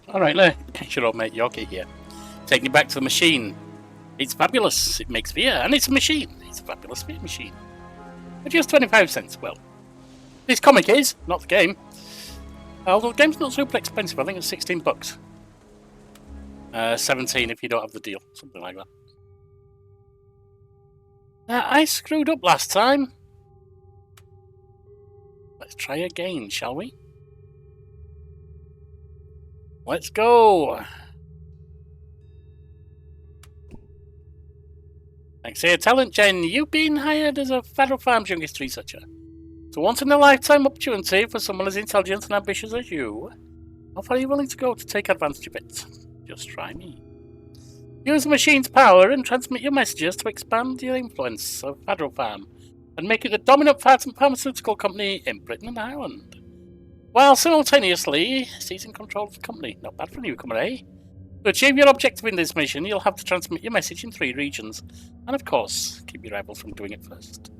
Alright, look, your old mate Yorkie here. Taking you back to the machine. It's fabulous. It makes beer, and it's a machine. It's a fabulous beer machine. For just 25 cents. Well, this comic is, not the game. Although the game's not super expensive. I think it's 16 bucks. 17 if you don't have the deal. Something like that. Now, I screwed up last time. Let's try again, shall we? Let's go. Thanks for your talent, Jen. You've been hired as a Federal Farm's youngest researcher. It's a once-in-a-lifetime opportunity for someone as intelligent and ambitious as you. How far are you willing to go to take advantage of it? Just try me. Use the machine's power and transmit your messages to expand the influence of Federal Farm and make it the dominant pharmaceutical company in Britain and Ireland, while simultaneously seizing control of the company. Not bad for a newcomer, eh? To achieve your objective in this mission, you'll have to transmit your message in 3 regions, and of course, keep your rivals from doing it first.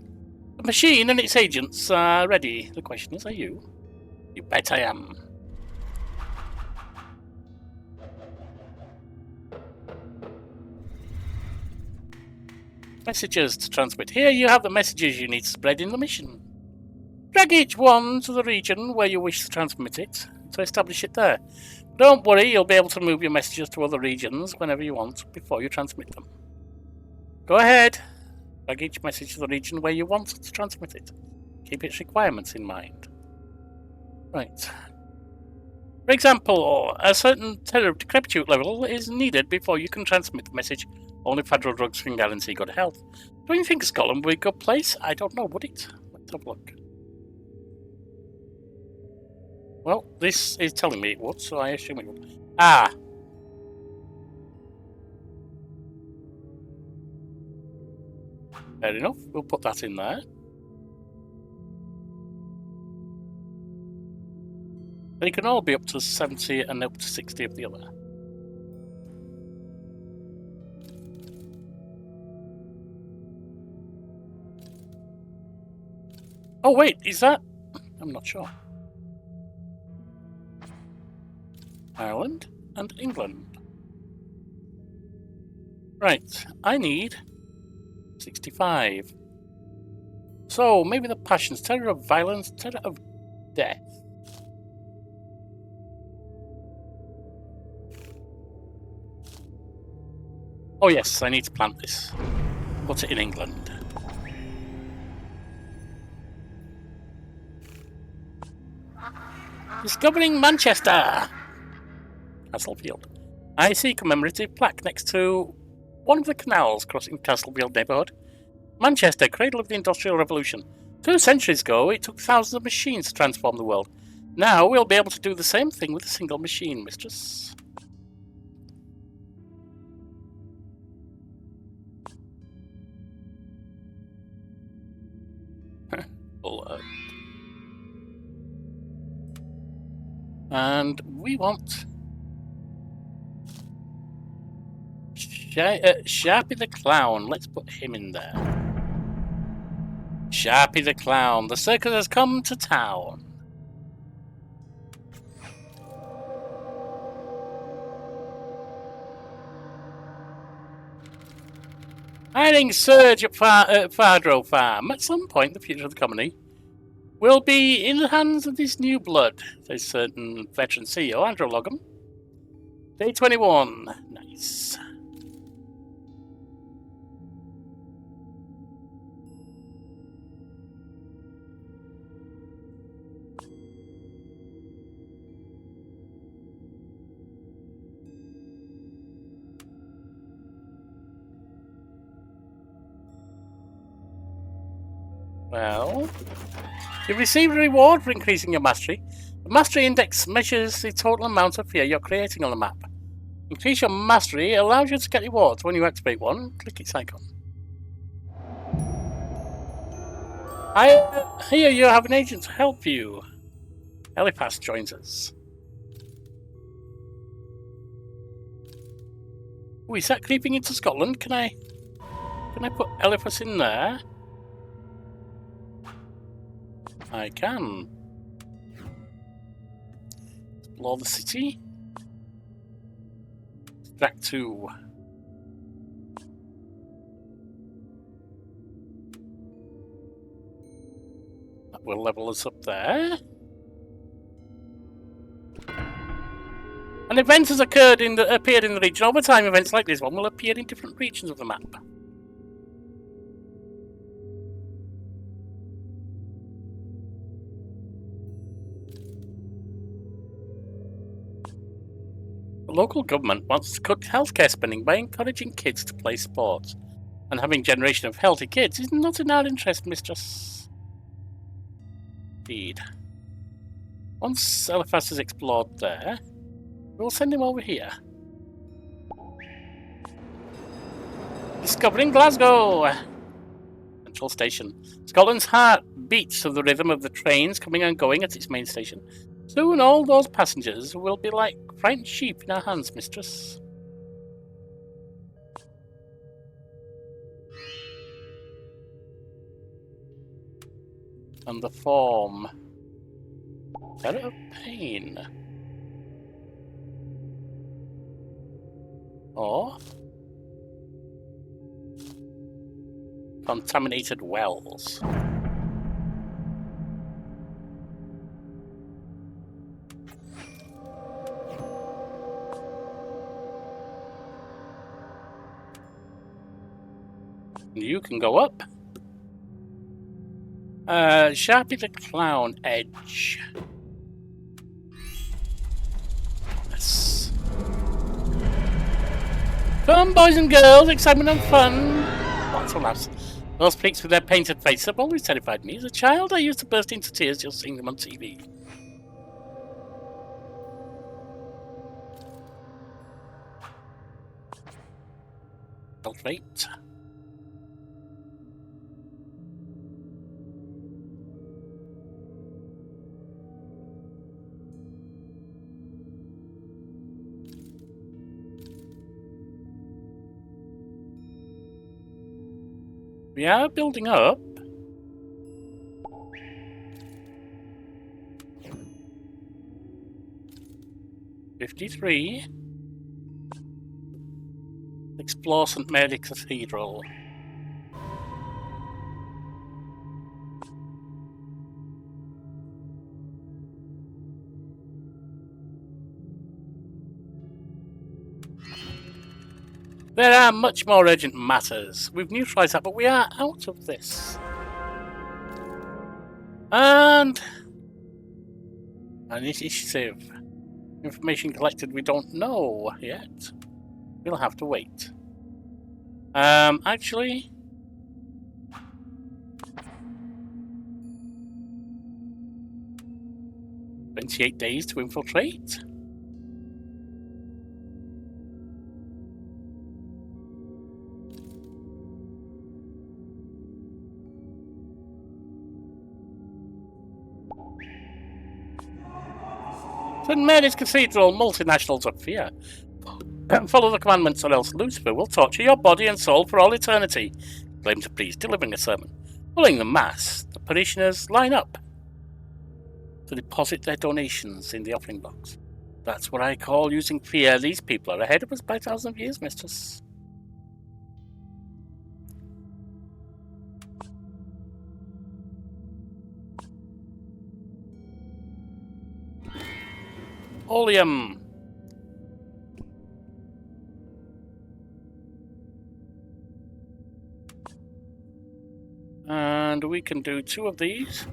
The machine and its agents are ready. The question is, are you? You bet I am. Messages to transmit. Here you have the messages you need to spread in the mission. Drag each one to the region where you wish to transmit it to establish it there. Don't worry, you'll be able to move your messages to other regions whenever you want before you transmit them. Go ahead. Drag each message to the region where you want to transmit it. Keep its requirements in mind. Right. For example, a certain decrepitude level is needed before you can transmit the message. Only Federal drugs can guarantee good health. Don't you think Scotland would be a good place? I don't know, would it? Let's have a look. Well, this is telling me it would, so I assume it would. Ah! Fair enough, we'll put that in there. They can all be up to 70 and up to 60 of the other. Oh wait, is that? I'm not sure. Ireland and England. Right, I need 65. So maybe the passions, terror of violence, terror of death. Oh yes, I need to plant this. Put it in England. Discovering Manchester! Castlefield. I see a commemorative plaque next to one of the canals crossing Castlefield neighbourhood. Manchester, cradle of the Industrial Revolution. 2 centuries ago, it took thousands of machines to transform the world. Now we'll be able to do the same thing with a single machine, mistress. Blood. And we want Sharpie the Clown. Let's put him in there. Sharpie the Clown. The circus has come to town. Hiring surge at Fardro Farm. At some point, the future of the company will be in the hands of this new blood, says certain veteran CEO, Andrew Logan. Day 21. Nice. Well, you received a reward for increasing your mastery. The mastery index measures the total amount of fear you're creating on the map. Increase your mastery allows you to get rewards when you activate one. Click its icon. I hear you have an agent to help you. Eliphas joins us. Oh, is that creeping into Scotland? Can I put Eliphas in there? I can. Explore the city. Track 2. That will level us up there. An event has appeared in the region. Over time, events like this one will appear in different regions of the map. The local government wants to cut healthcare spending by encouraging kids to play sports. And having a generation of healthy kids is not in our interest, mistress. Indeed. Once Eliphas has explored there, we'll send him over here. Discovering Glasgow! Central Station. Scotland's heart beats to the rhythm of the trains coming and going at its main station. Soon all those passengers will be like frightened sheep in our hands, mistress. And the form. Terror of pain. Or contaminated wells. You can go up. Sharpie the Clown Edge. Yes. Come, boys and girls, excitement and fun. Lots of laughs. Those freaks with their painted faces have always terrified me. As a child, I used to burst into tears just seeing them on TV. Filtrate. We are building up. $53. Explore St. Mary Cathedral. There are much more urgent matters. We've neutralized that, but we are out of this. And an initiative. Information collected we don't know yet. We'll have to wait. Actually... 28 days to infiltrate. St. Mary's Cathedral, multinationals of fear. Follow the commandments or else Lucifer will torture your body and soul for all eternity. Claims a priest delivering a sermon. Following the mass, the parishioners line up to deposit their donations in the offering box. That's what I call using fear. These people are ahead of us by thousands of years, mistress. Oleum. And we can do 2 of these.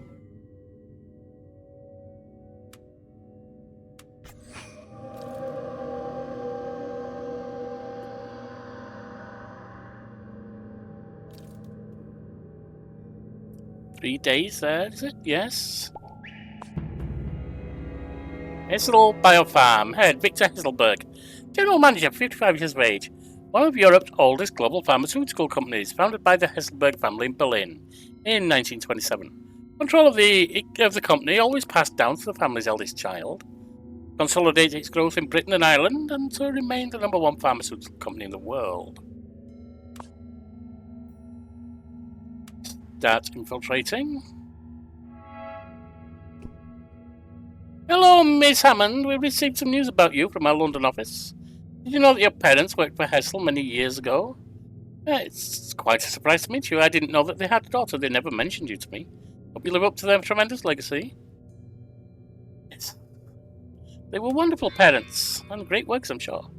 Three days there, is it? Yes. Hessel Biofarm. Head, Victor Hesselberg. General Manager, 55 years of age. One of Europe's oldest global pharmaceutical companies, founded by the Hesselberg family in Berlin in 1927. Control of the company always passed down to the family's eldest child. Consolidate its growth in Britain and Ireland, and to remain the #1 pharmaceutical company in the world. Start infiltrating. Hello, Miss Hammond. We've received some news about you from our London office. Did you know that your parents worked for Hessel many years ago? It's quite a surprise to meet you. I didn't know that they had a daughter. They never mentioned you to me. Hope you live up to their tremendous legacy. Yes. They were wonderful parents, and great works, I'm sure.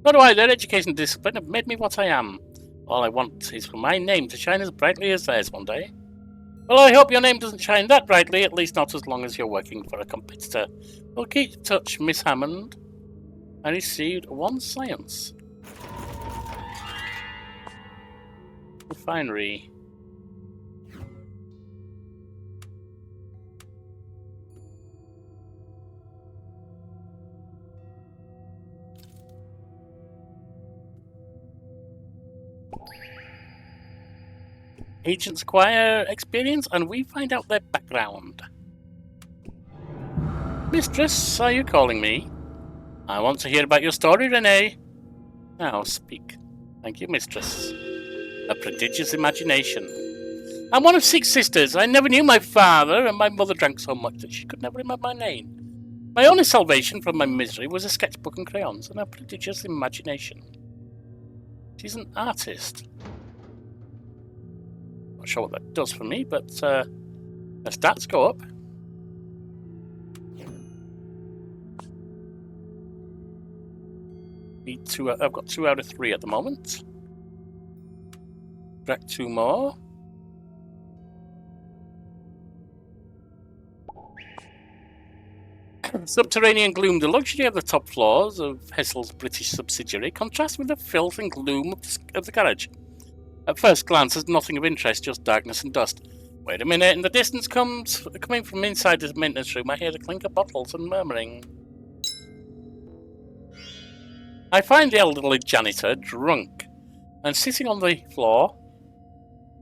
So do I. Their education and discipline have made me what I am. All I want is for my name to shine as brightly as theirs one day. Well, I hope your name doesn't shine that brightly, at least not as long as you're working for a competitor. Well, keep in touch, Miss Hammond. I received 1 science. Refinery. Agents acquire experience and we find out their background. Mistress, are you calling me? I want to hear about your story, Renee. Now speak. Thank you, mistress. A prodigious imagination. I'm one of 6 sisters. I never knew my father, and my mother drank so much that she could never remember my name. My only salvation from my misery was a sketchbook and crayons and a prodigious imagination. She's an artist. Not sure what that does for me, but her stats go up. Need 2. I've got 2 out of 3 at the moment. Drag 2 more. Subterranean gloom. The luxury of the top floors of Hessel's British subsidiary contrasts with the filth and gloom of the garage. At first glance, there's nothing of interest, just darkness and dust. Wait a minute, in the distance coming from inside the maintenance room, I hear the clink of bottles and murmuring. I find the elderly janitor drunk and sitting on the floor.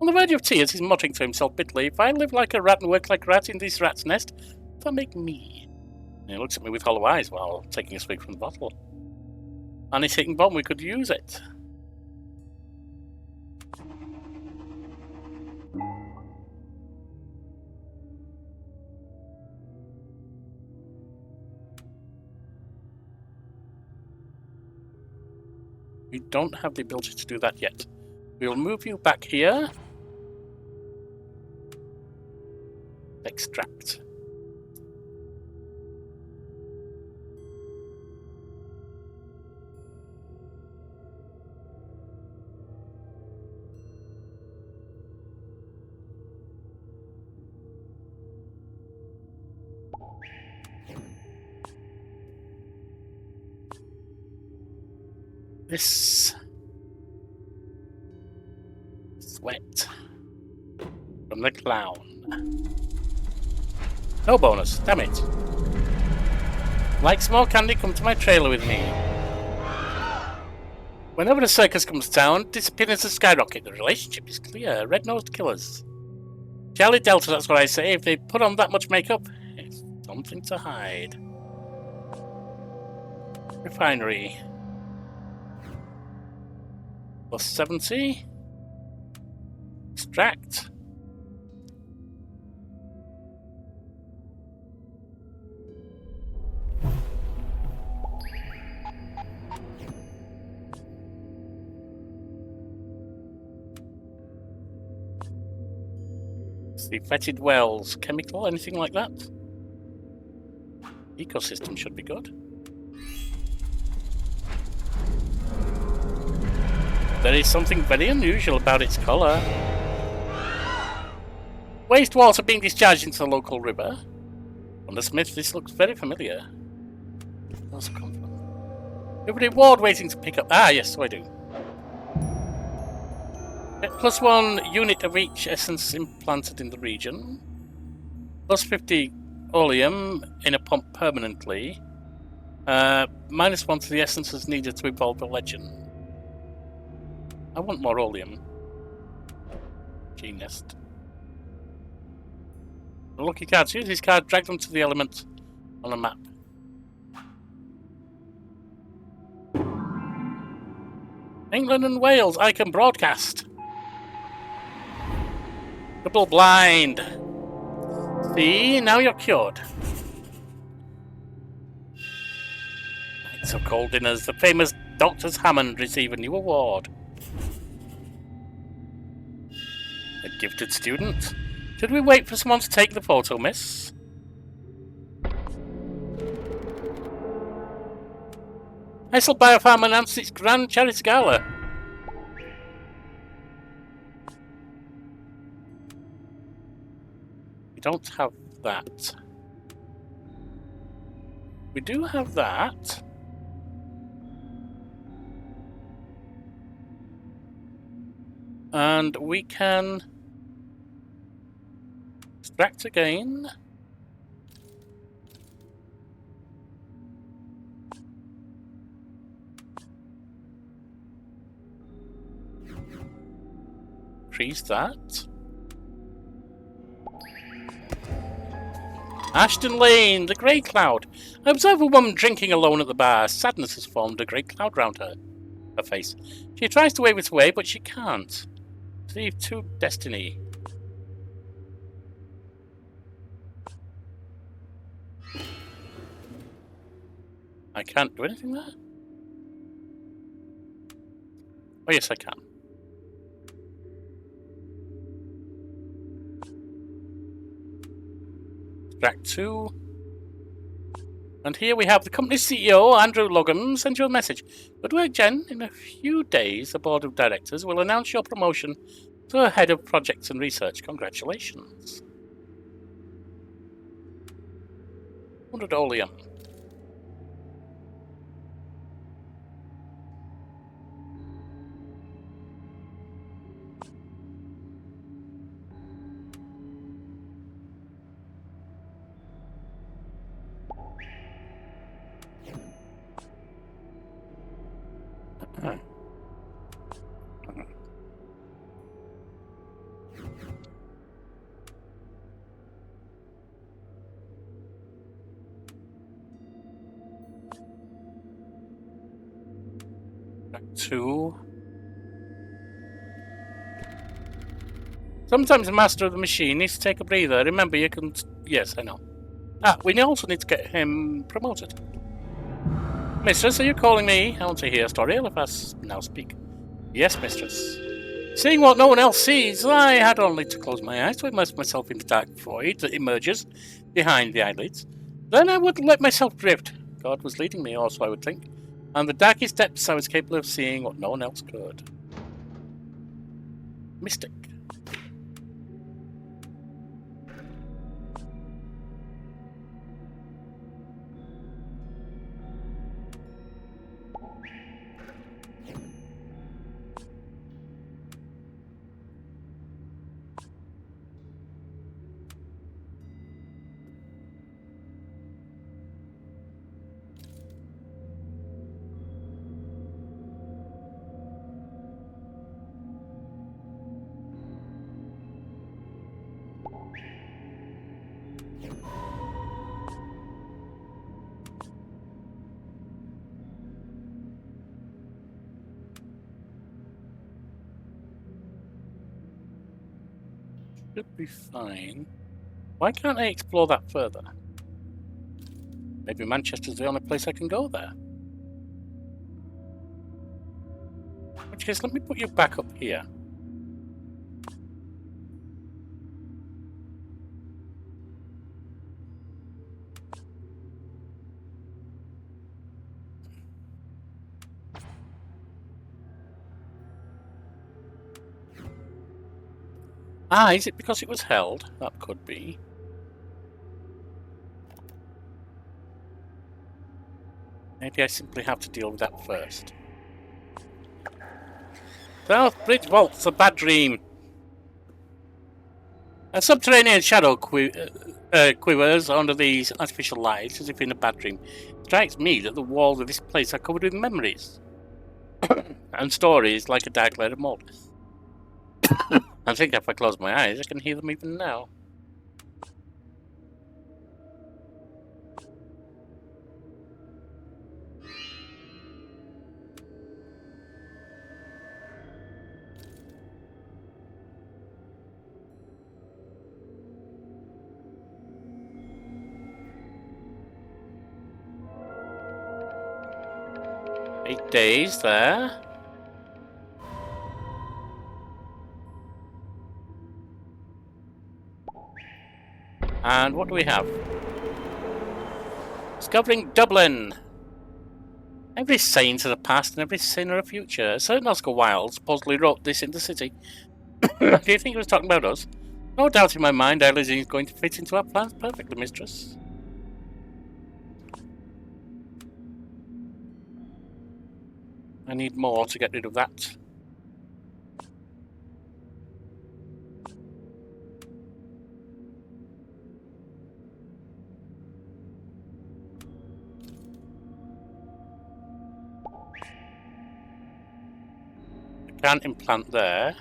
On the verge of tears, he's muttering to himself bitterly, if I live like a rat and work like a rat in this rat's nest, that'll make me. And he looks at me with hollow eyes while taking a swig from the bottle. And he's hitting bomb, we could use it. We don't have the ability to do that yet. We'll move you back here. Extract. This sweat from the clown. No bonus, damn it. Like small candy, come to my trailer with me. Whenever the circus comes to town, disappearances skyrocket. The relationship is clear. Red-nosed killers. Charlie Delta, that's what I say. If they put on that much makeup, it's something to hide. Refinery. Plus 70. Extract. See, fetid wells, chemical, anything like that? Ecosystem should be good. There is something very unusual about its colour. Wastewater being discharged into the local river. Wonder Smith, this looks very familiar. Where's it come from? You have a reward waiting to pick up. Ah, yes, so I do. Plus 1 unit of each essence implanted in the region. Plus 50 oleum in a pump permanently. Minus 1 to the essences needed to evolve the legend. I want more oleum. G-nest. The lucky cards. Use these cards, drag them to the element on a map. England and Wales, I can broadcast. Double blind. See, now you're cured. Nights of cold dinners, the famous Dr. Hammond receive a new award. A gifted student. Should we wait for someone to take the photo, miss? Hessel Biopharm announced its grand charity gala. We don't have that. We do have that. And we can extract again. Increase that. Ashton Lane, the grey cloud. I observe a woman drinking alone at the bar. Sadness has formed a grey cloud round her face. She tries to wave it away, but she can't. Leave to destiny. I can't do anything there? Oh yes, I can. Extract 2. And here we have the company's CEO, Andrew Logan, send you a message. Good work, Jen. In a few days, the board of directors will announce your promotion to head of projects and research. Congratulations. 100 oleum. Two. Sometimes the master of the machine needs to take a breather. Remember, you can... Yes, I know. We also need to get him promoted. Mistress, are you calling me? I want to hear a story. Eliphas now speak. Yes, mistress. Seeing what no one else sees, I had only to close my eyes to immerse myself in the dark void that emerges behind the eyelids. Then I would let myself drift. God was leading me also, I would think. And the darkest depths I was capable of seeing what no one else could. Mystic. Should be fine. Why can't I explore that further? Maybe Manchester's the only place I can go there. In which case, let me put you back up here. Is it because it was held? That could be. Maybe I simply have to deal with that first. South Bridge Vault's a bad dream. A subterranean shadow quivers under these artificial lights as if in a bad dream. It strikes me that the walls of this place are covered with memories and stories like a dark layer of mold. I think if I close my eyes, I can hear them even now. 8 days there. And what do we have? Discovering Dublin. Every saint has a past and every sinner a future. A certain Oscar Wilde supposedly wrote this in the city. Do you think he was talking about us? No doubt in my mind, Eileen is going to fit into our plans perfectly, mistress. I need more to get rid of that. I can't implant there.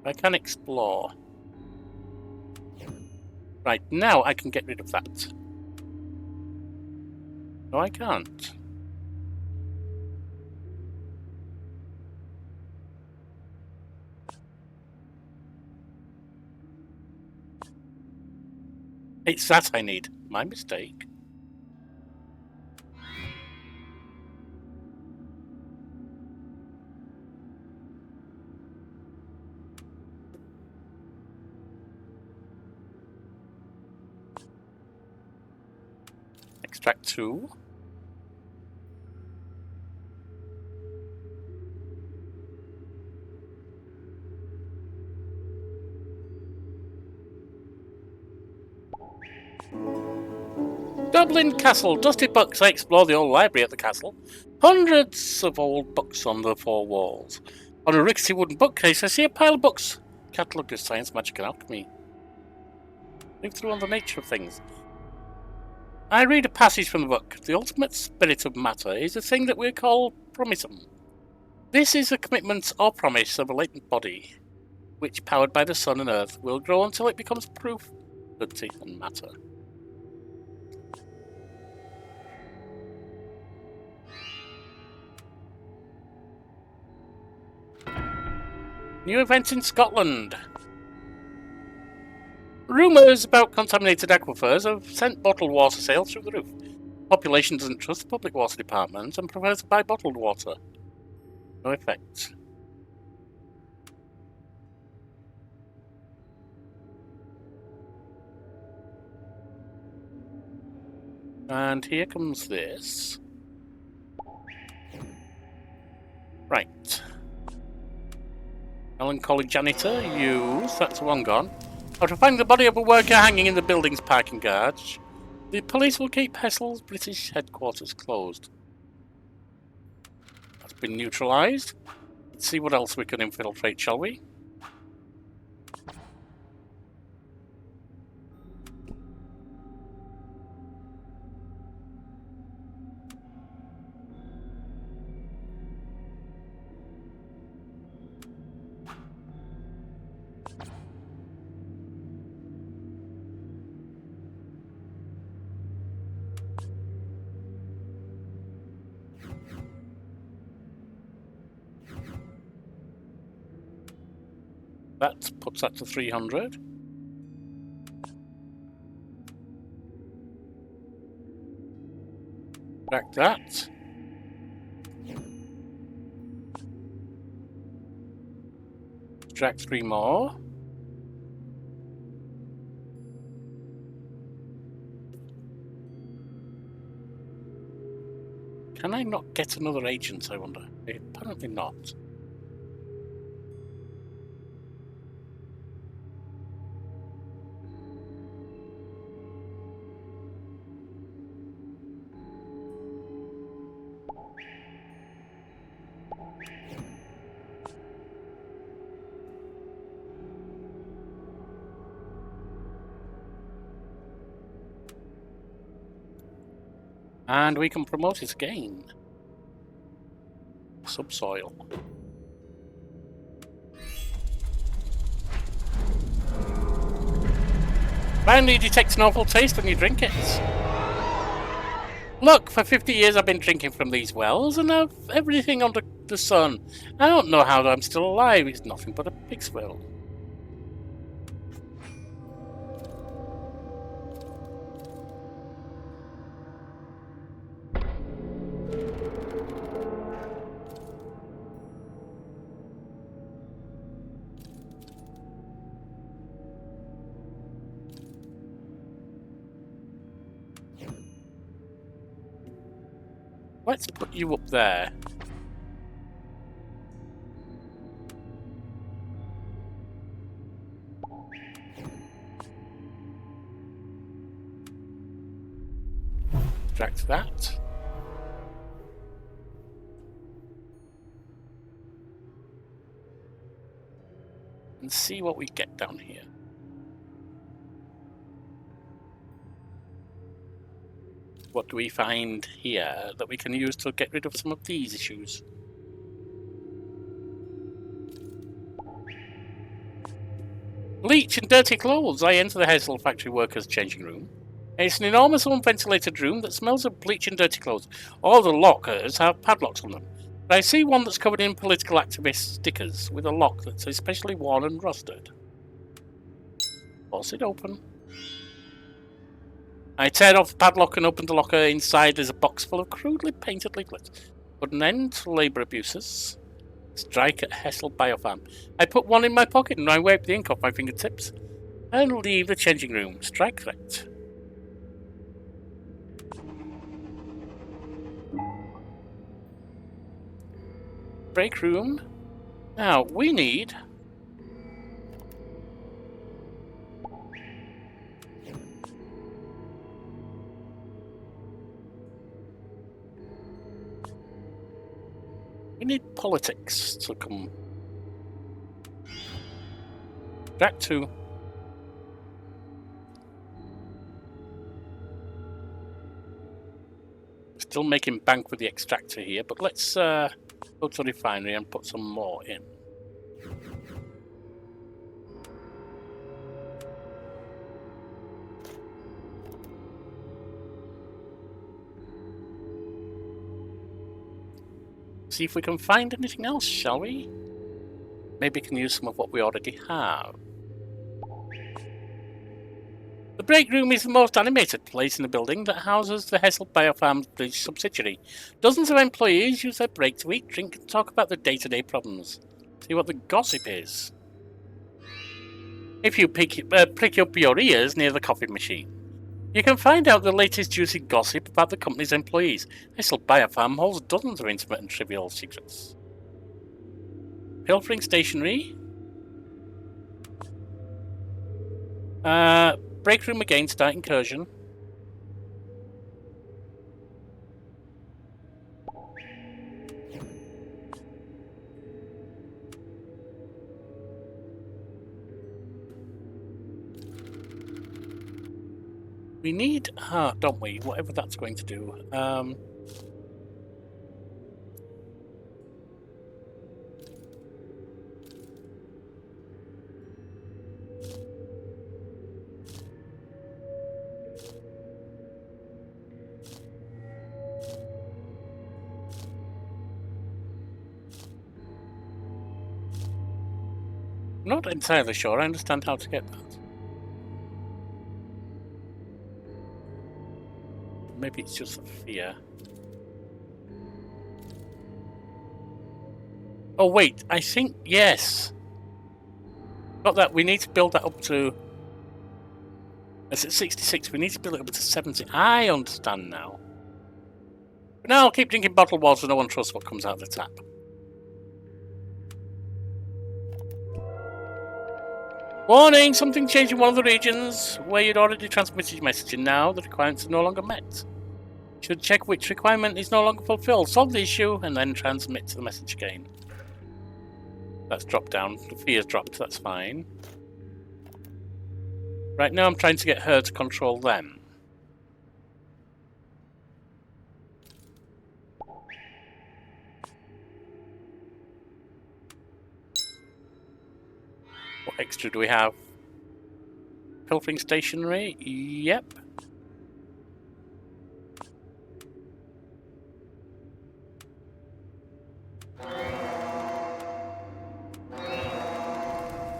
I can explore. Right, now I can get rid of that. No, I can't. It's that I need. My mistake. Extract 2. Dublin Castle. Dusty books. I explore the old library at the castle. Hundreds of old books on the four walls. On a rickety wooden bookcase, I see a pile of books. Catalogued as science, magic, and alchemy. Think through on the nature of things. I read a passage from the book. The ultimate spirit of matter is a thing that we call promisum. This is a commitment or promise of a latent body, which, powered by the sun and earth, will grow until it becomes proof that it can matter. New event in Scotland. Rumours about contaminated aquifers have sent bottled water sales through the roof. Population doesn't trust the public water department and prefers to buy bottled water. No effect. And here comes this. Right. Melancholy janitor, use. That's one gone. After finding the body of a worker hanging in the building's parking garage, the police will keep Hessel's British headquarters closed. That's been neutralised. Let's see what else we can infiltrate, shall we? That puts that to 300. Back that. Extract 3 more. Can I not get another agent, I wonder? Apparently not. And we can promote it again. Subsoil. Finally, you detect an awful taste when you drink it. Look, for 50 years I've been drinking from these wells, and I've everything under the sun. I don't know how I'm still alive. It's nothing but a pig's will. Let's put you up there. Extract that. And see what we get down here. What do we find here that we can use to get rid of some of these issues? Bleach and dirty clothes. I enter the Hazel factory workers' changing room. It's an enormous unventilated room that smells of bleach and dirty clothes. All the lockers have padlocks on them. But I see one that's covered in political activist stickers with a lock that's especially worn and rusted. Force it open. I tear off the padlock and open the locker. Inside there's a box full of crudely painted leaflets. Put an end to labour abuses. Strike at Hessel Biofarm. I put one in my pocket and I wipe the ink off my fingertips. And leave the changing room. Strike threat. Break room. Now, we need... We need politics to come. Track 2. Still making bank with the extractor here, but let's go to the refinery and put some more in. See if we can find anything else, shall we? Maybe we can use some of what we already have. The break room is the most animated place in the building that houses the Hessel Biofarm's British subsidiary. Dozens of employees use their break to eat, drink, and talk about their day-to-day problems. See what the gossip is. If you prick up your ears near the coffee machine, you can find out the latest juicy gossip about the company's employees. Hessel Biofarm holds dozens of intimate and trivial secrets. Pilfering stationery. Break room again, start incursion. We need heart, don't we? Whatever that's going to do. Not entirely sure I understand how to get that. Maybe it's just a fear. Oh wait, I think, yes. Got that, we need to build that up to... It's at 66, we need to build it up to 70. I understand now. But now I'll keep drinking bottled water, no one trusts what comes out of the tap. Warning! Something changed in one of the regions where you'd already transmitted your message, and now the requirements are no longer met. You should check which requirement is no longer fulfilled, solve the issue, and then transmit to the message again. That's dropped down. The fear's dropped, that's fine. Right now I'm trying to get her to control them. What extra do we have? Pilfering stationery? Yep.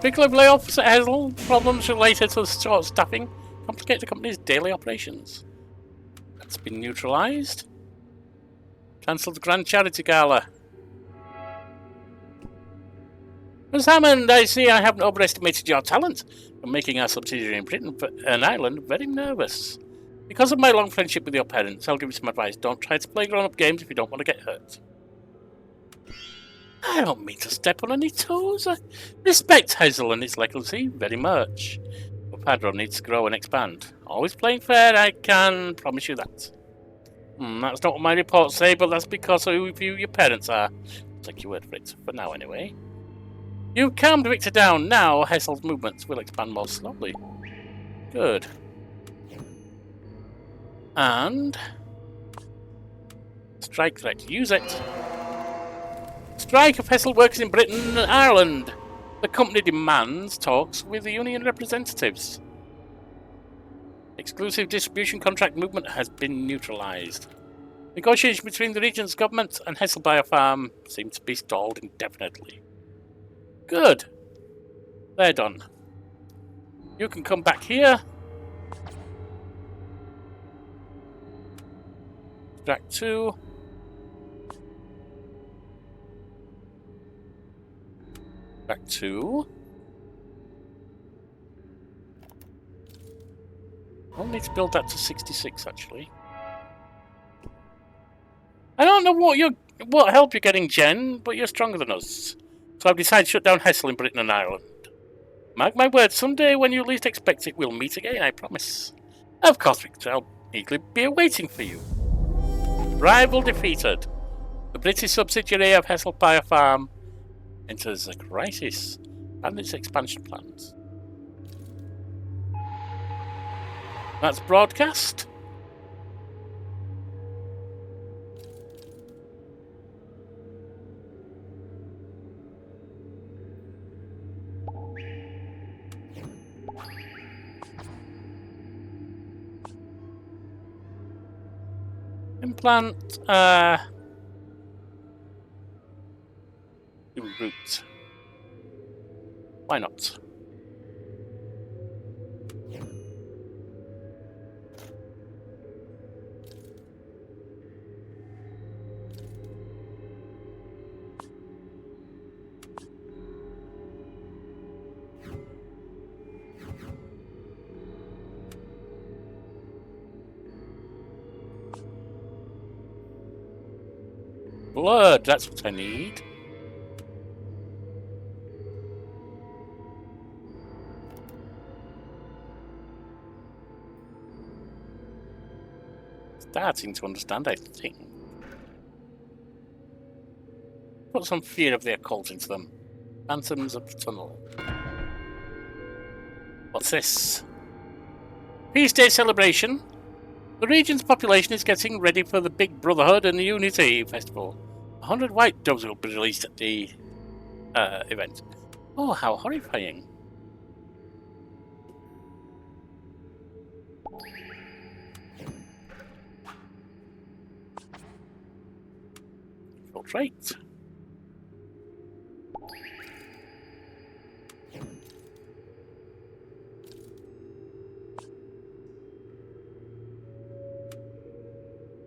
Big level layoffs at Hazel. Problems related to the short staffing complicate the company's daily operations. That's been neutralised. Cancelled the Grand Charity Gala. Ms. Hammond, I see I haven't overestimated your talent for making our subsidiary in Britain and Ireland very nervous. Because of my long friendship with your parents, I'll give you some advice. Don't try to play grown-up games if you don't want to get hurt. I don't mean to step on any toes. I respect Hazel and its legacy very much. But Padron needs to grow and expand. Always playing fair, I can promise you that. That's not what my reports say, but that's because of who your parents are. I'll take your word for it, for now anyway. You've calmed Victor down. Now Hazel's movements will expand more slowly. Good. And... strike threat. Use it. Strike of Hessel works in Britain and Ireland. The company demands talks with the union representatives. Exclusive distribution contract movement has been neutralized. Negotiations between the region's government and Hessel Biofarm seem to be stalled indefinitely. Good. They're done. You can come back here. Track 2. Track 2. I'll need to build that to 66 actually. I don't know what help you're getting, Jen, but you're stronger than us. So I've decided to shut down Hessel in Britain and Ireland. Mark my words, someday when you least expect it, we'll meet again, I promise. Of course, Victor, I'll eagerly be waiting for you. Rival defeated. The British subsidiary of Hessel Biofarm enters a crisis and its expansion plans. That's broadcast. Implant, root. Why not? Blood, that's what I need. Starting to understand, I think. Put some fear of the occult into them. Phantoms of the tunnel. What's this? Peace Day celebration. The region's population is getting ready for the Big Brotherhood and the Unity Festival. 100 white doves will be released at the event. Oh, how horrifying. Infiltrate.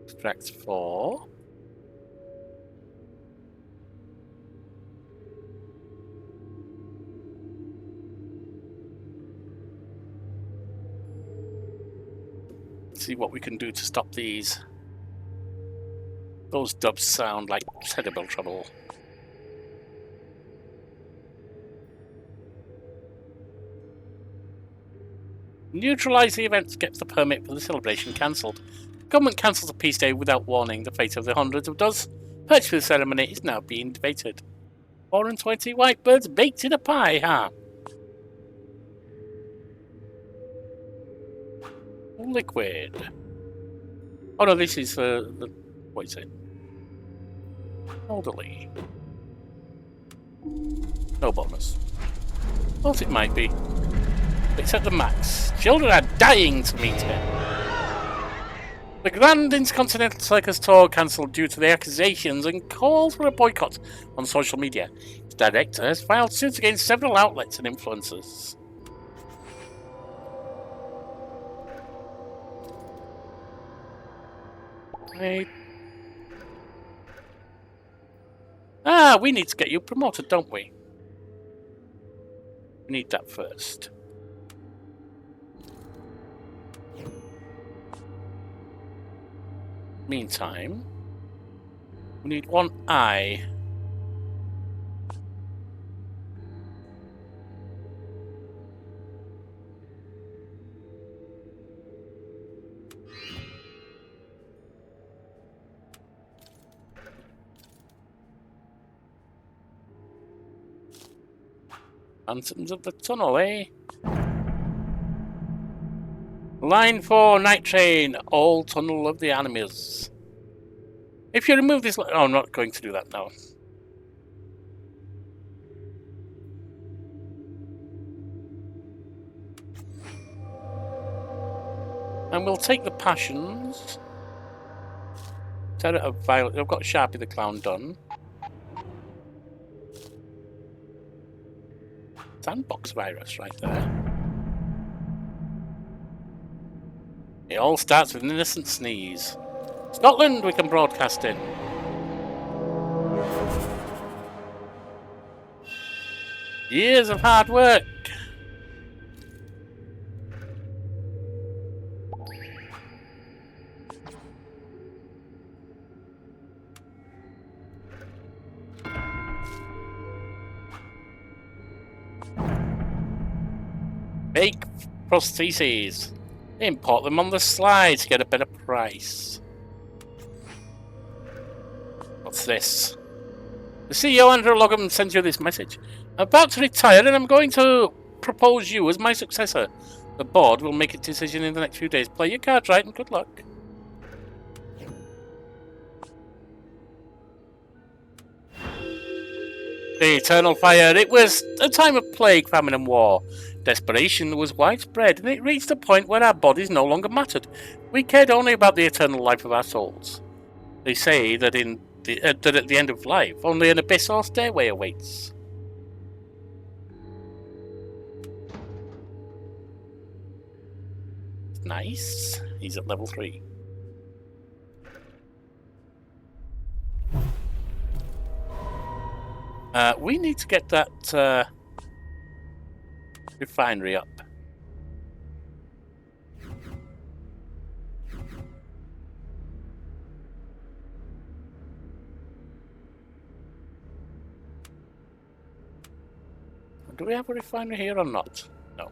Extract 4. See what we can do to stop these. Those dubs sound like terrible trouble. Neutralize the event gets the permit for the celebration cancelled. Government cancels a peace day without warning. The fate of the hundreds of doves perched for the ceremony is now being debated. 420 white birds baked in a pie, huh? Liquid. Oh no, this is the... what is it? Elderly. No bonus. Thought it might be. It's at the max. Children are dying to meet him. The Grand Intercontinental Circus Tour cancelled due to the accusations and calls for a boycott on social media. Its director has filed suit against several outlets and influencers. We need to get you promoted, don't we? We need that first. Meantime, we need one eye. Phantoms of the tunnel, eh? Line 4, night train, all tunnel of the enemies. If you remove this... Oh, I'm not going to do that now. And we'll take the passions. Terror of Violet. I've got Sharpie the Clown done. Sandbox virus right there. It all starts with an innocent sneeze. Scotland, we can broadcast in. Years of hard work. Make prostheses. Import them on the slide to get a better price. What's this? The CEO, Andrew Logan, sends you this message. I'm about to retire and I'm going to propose you as my successor. The board will make a decision in the next few days. Play your cards right and good luck. The Eternal Fire. It was a time of plague, famine and war. Desperation was widespread, and it reached a point where our bodies no longer mattered. We cared only about the eternal life of our souls. They say that that at the end of life, only an abyss or stairway awaits. Nice. He's at level 3. We need to get that refinery up. Do we have a refinery here or not? No.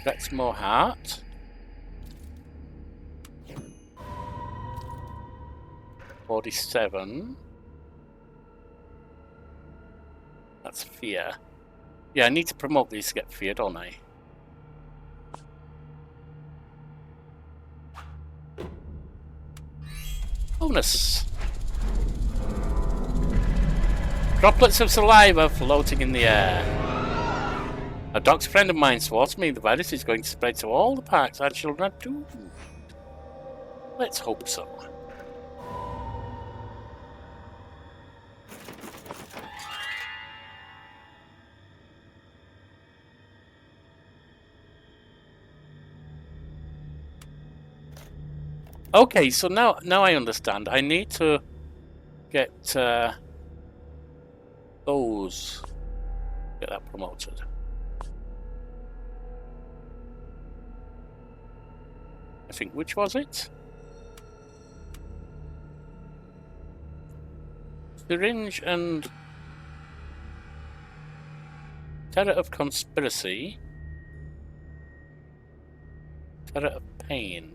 That's more heart. $47. That's fear. Yeah, I need to promote these to get fear, don't I? Bonus. Droplets of saliva floating in the air. A doctor friend of mine swore to me the virus is going to spread to all the parks our children are doomed. Let's hope so. Okay, so now I understand. I need to get those. Get that promoted. I think, which was it? Syringe and Terror of Conspiracy. Terror of Pain.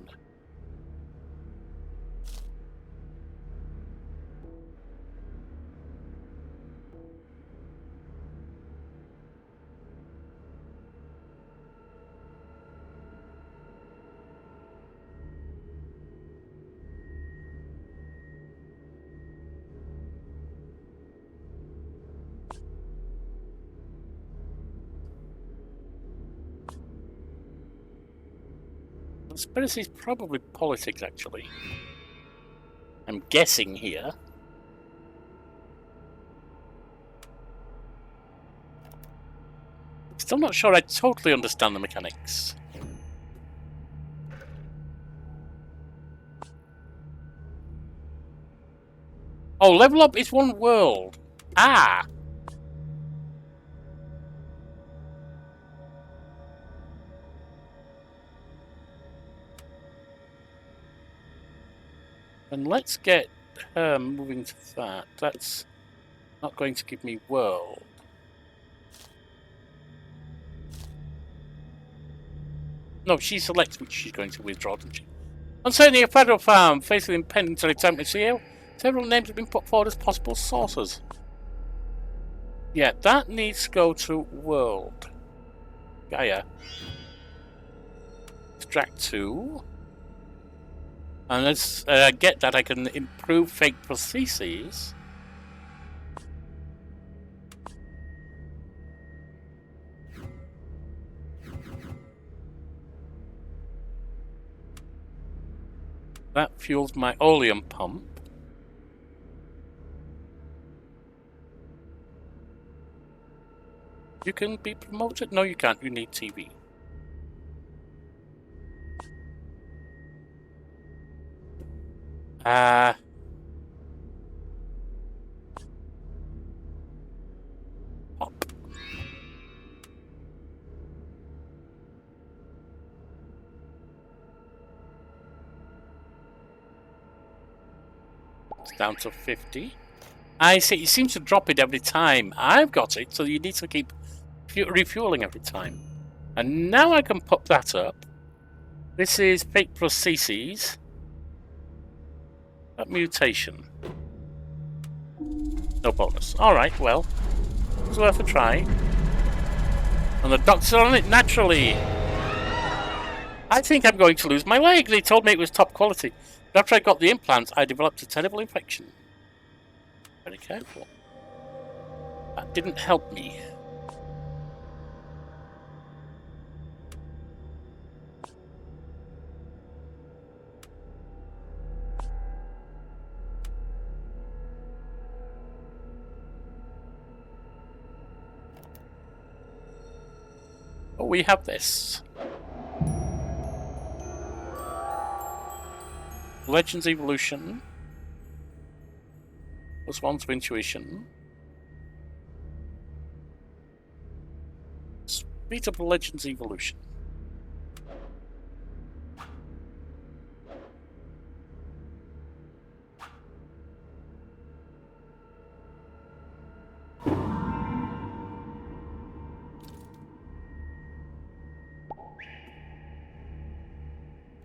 Conspiracy is probably politics, actually. I'm guessing here. Still not sure I totally understand the mechanics. Oh, level up is one world. Ah! And let's get her moving to that. That's not going to give me world. No, she selects which she's going to withdraw, doesn't she? Concerning a federal farm facing impending attempt to CEO, several names have been put forward as possible sources. Yeah, that needs to go to world. Gaia. Extract 2. And let's get that I can improve fake processes. That fuels my oleum pump. You can be promoted? No, you can't. You need TV. Up. It's down to 50. I see. It seems to drop it every time. I've got it, so you need to keep refueling every time. And now I can pop that up. This is fake processes. That mutation. No bonus. Alright, well. It's worth a try. And the doctor's on it naturally. I think I'm going to lose my leg. They told me it was top quality. But after I got the implants, I developed a terrible infection. Very careful. That didn't help me. Oh, we have this. Legends Evolution. +1 to intuition. Speed up Legends Evolution.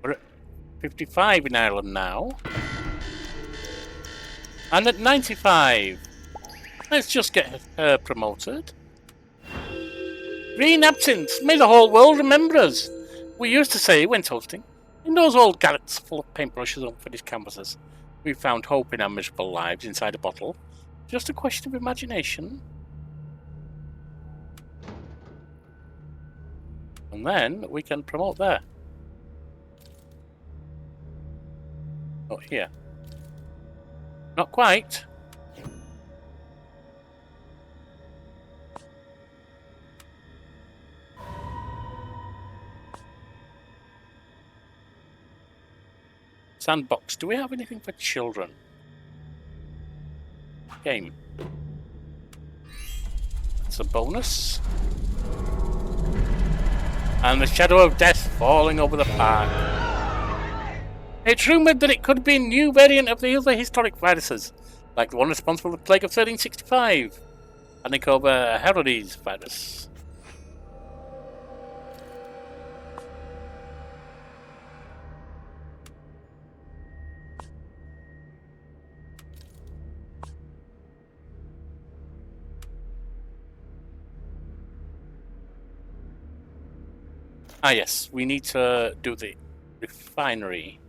We're at 55 in Ireland now. And at 95. Let's just get her promoted. Green absinthe, may the whole world remember us. We used to say when toasting, in those old garrets full of paintbrushes and unfinished canvases, we found hope in our miserable lives inside a bottle. Just a question of imagination. And then we can promote there. Oh, here. Not quite. Sandbox. Do we have anything for children? Game. That's a bonus. And the shadow of death falling over the park. It's rumoured that it could be a new variant of the other historic viruses, like the one responsible for the plague of 1365, Anicoba Herodes virus. Ah yes, we need to do the refinery.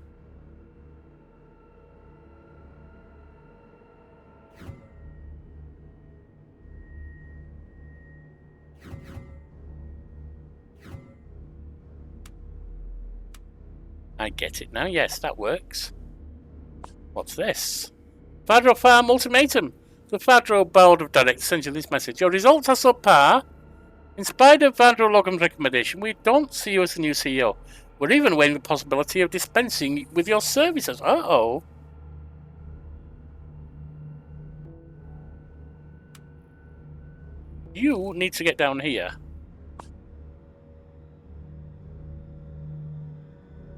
I get it now. Yes, that works. What's this? Fadro Farm Ultimatum. The Fadro Board of Directors sends you this message. Your results are subpar. In spite of Fadro Logan's recommendation, we don't see you as the new CEO. We're even weighing the possibility of dispensing with your services. Uh-oh. You need to get down here.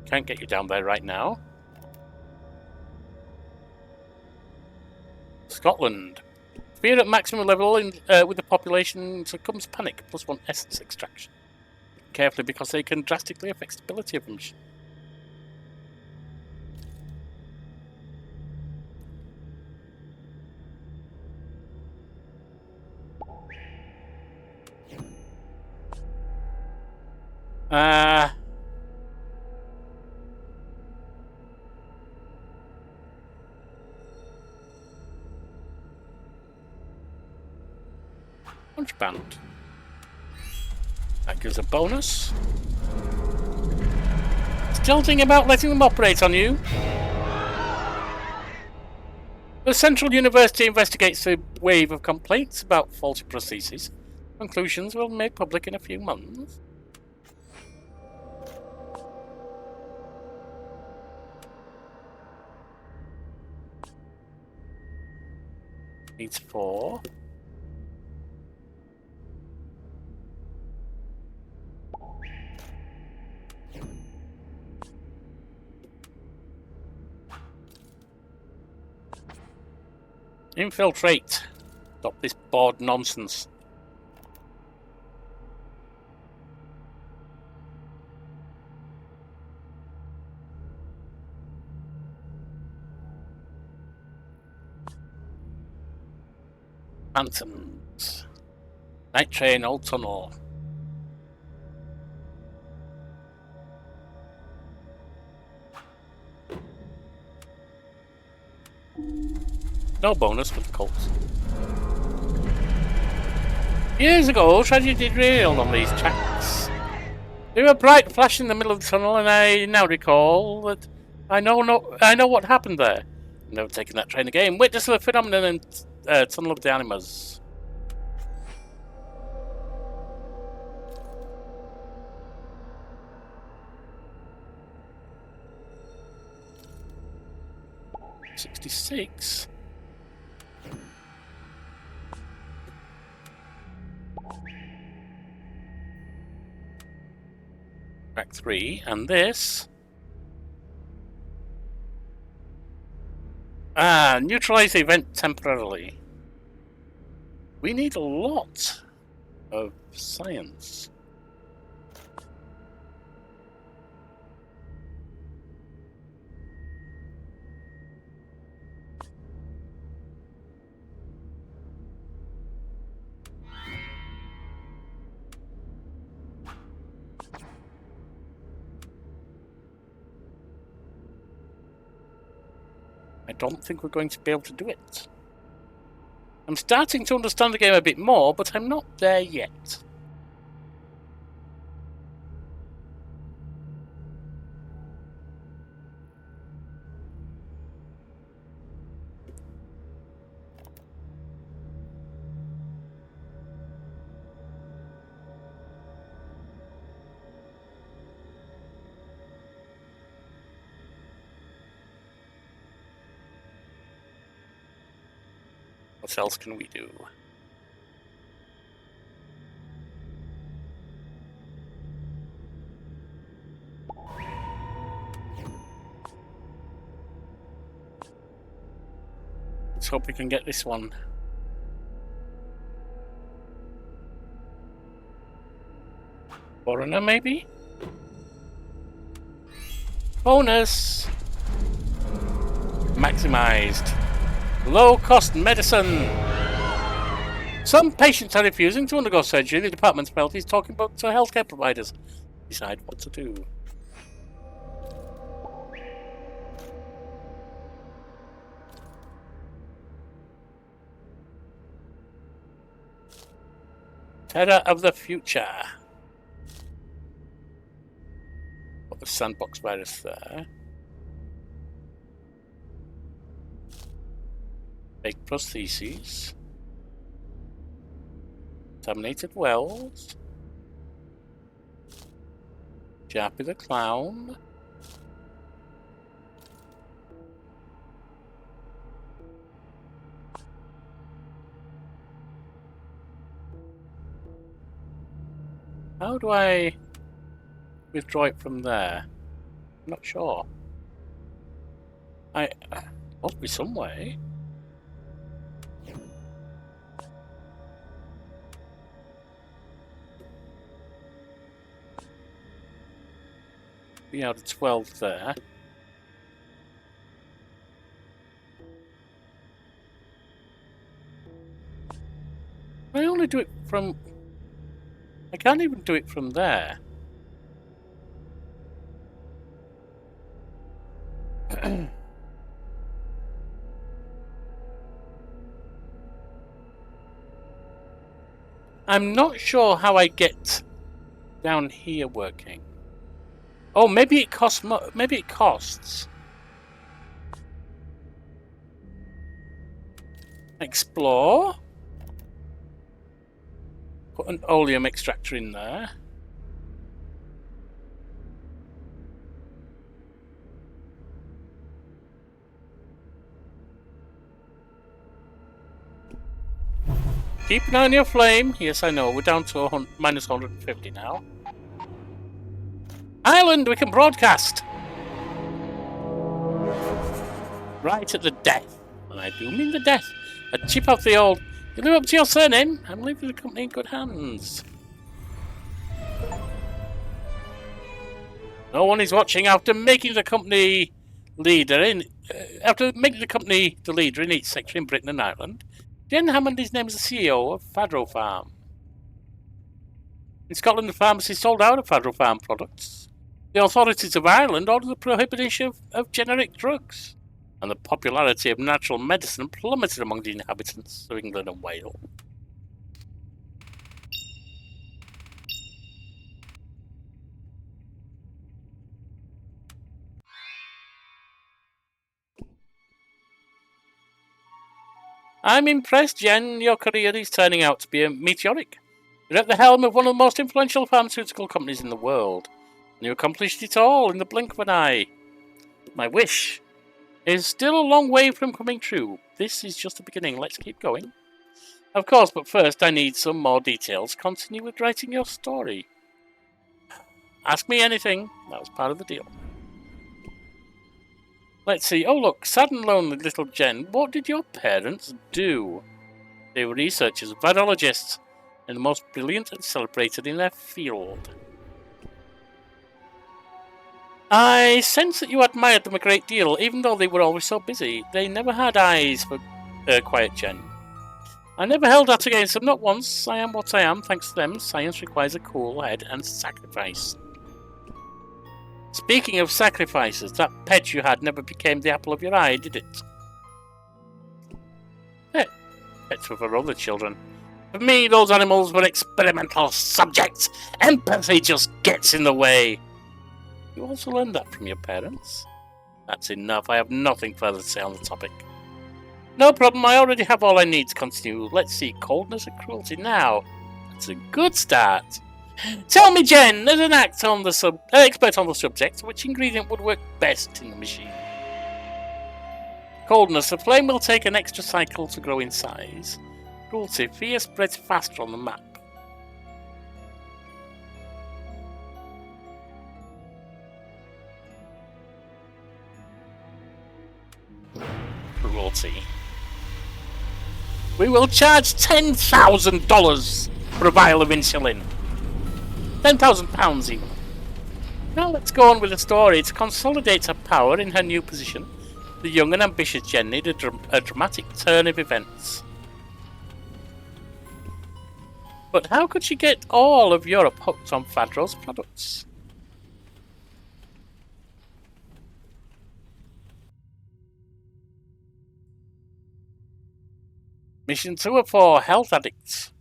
Can't get you down there right now. Scotland. Fear at maximum level with the population succumbs panic, +1 essence extraction. Carefully because they can drastically affect stability of the mission. Punchband. That gives a bonus. Still thinking about letting them operate on you? The Central University investigates a wave of complaints about faulty prostheses. Conclusions will be made public in a few months. Needs 4. Infiltrate. Stop this bored nonsense. Phantoms. Night train, old tunnel. No bonus for the Colts. Years ago, tragedy derailed on these tracks. They were bright flash in the middle of the tunnel, and I now recall that I know what happened there. I've never taken that train again. Witness the phenomenon in Tunnel of the Animas. $66. Track 3, and this. Neutralize the event temporarily. We need a lot of science. I don't think we're going to be able to do it. I'm starting to understand the game a bit more, but I'm not there yet. What else can we do? Let's hope we can get this one. Foreigner, maybe? Bonus! Maximized. Low-cost medicine. Some patients are refusing to undergo surgery. The department's felt is talking about to healthcare providers. Decide what to do. Terror of the future. Put the sandbox virus there. Fake prostheses. Contaminated wells. Jappy the clown. How do I withdraw it from there? I'm not sure. Must be some way. 3 out of 12 there. I only do it from... I can't even do it from there. I'm not sure how I get down here working. Oh, maybe it costs. Maybe it costs. Explore. Put an oleum extractor in there. Keep an eye on your flame. Yes, I know. We're down to minus 150 now. Island, we can broadcast. Right at the death. And I do mean the death. A chip off the old. You live up to your surname. I'm leaving the company in good hands. No one is watching after making the company leader in. After making the company the leader in each sector in Britain and Ireland, Jen Hammond is named as the CEO of Fadro Farm. In Scotland, the pharmacy sold out of Fadro Farm products. The authorities of Ireland ordered the prohibition of generic drugs, and the popularity of natural medicine plummeted among the inhabitants of England and Wales. I'm impressed, Jen. Your career is turning out to be meteoric. You're at the helm of one of the most influential pharmaceutical companies in the world, and you accomplished it all in the blink of an eye. My wish is still a long way from coming true. This is just the beginning. Let's keep going. Of course, but first I need some more details. Continue with writing your story. Ask me anything. That was part of the deal. Let's see. Oh, look. Sad and lonely little Jen. What did your parents do? They were researchers, virologists, and the most brilliant and celebrated in their field. I sense that you admired them a great deal, even though they were always so busy. They never had eyes for quiet Jen. I never held that against them, not once. I am what I am, thanks to them. Science requires a cool head and sacrifice. Speaking of sacrifices, that pet you had never became the apple of your eye, did it? Pets were for other children. For me, those animals were experimental subjects. Empathy just gets in the way. You also learned that from your parents? That's enough. I have nothing further to say on the topic. No problem. I already have all I need to continue. Let's see. Coldness and cruelty now. That's a good start. Tell me, Jen, as an expert on the subject, which ingredient would work best in the machine? Coldness. The flame will take an extra cycle to grow in size. Cruelty. Fear spreads faster on the map. Cruelty. We will charge $10,000 for a vial of insulin. £10,000 even. Now let's go on with the story. To consolidate her power in her new position, the young and ambitious Jen needed a dramatic turn of events. But how could she get all of Europe hooked on Fadro's products? Mission 2 of 4, Health Addicts.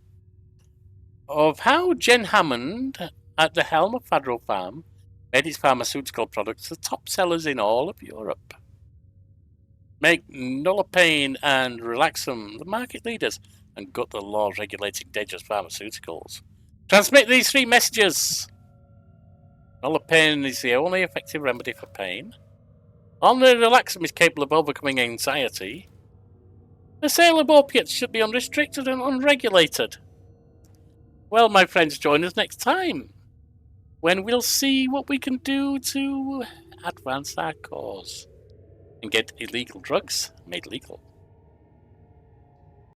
Of how Jen Hammond, at the helm of Fadro Farm, made its pharmaceutical products the top sellers in all of Europe. Make Nolopain and Relaxum the market leaders and gut the laws regulating dangerous pharmaceuticals. Transmit these 3 messages. Nolopain is the only effective remedy for pain. Only Relaxum is capable of overcoming anxiety. The sale of opiates should be unrestricted and unregulated. Well, my friends, join us next time, when we'll see what we can do to advance our cause and get illegal drugs made legal.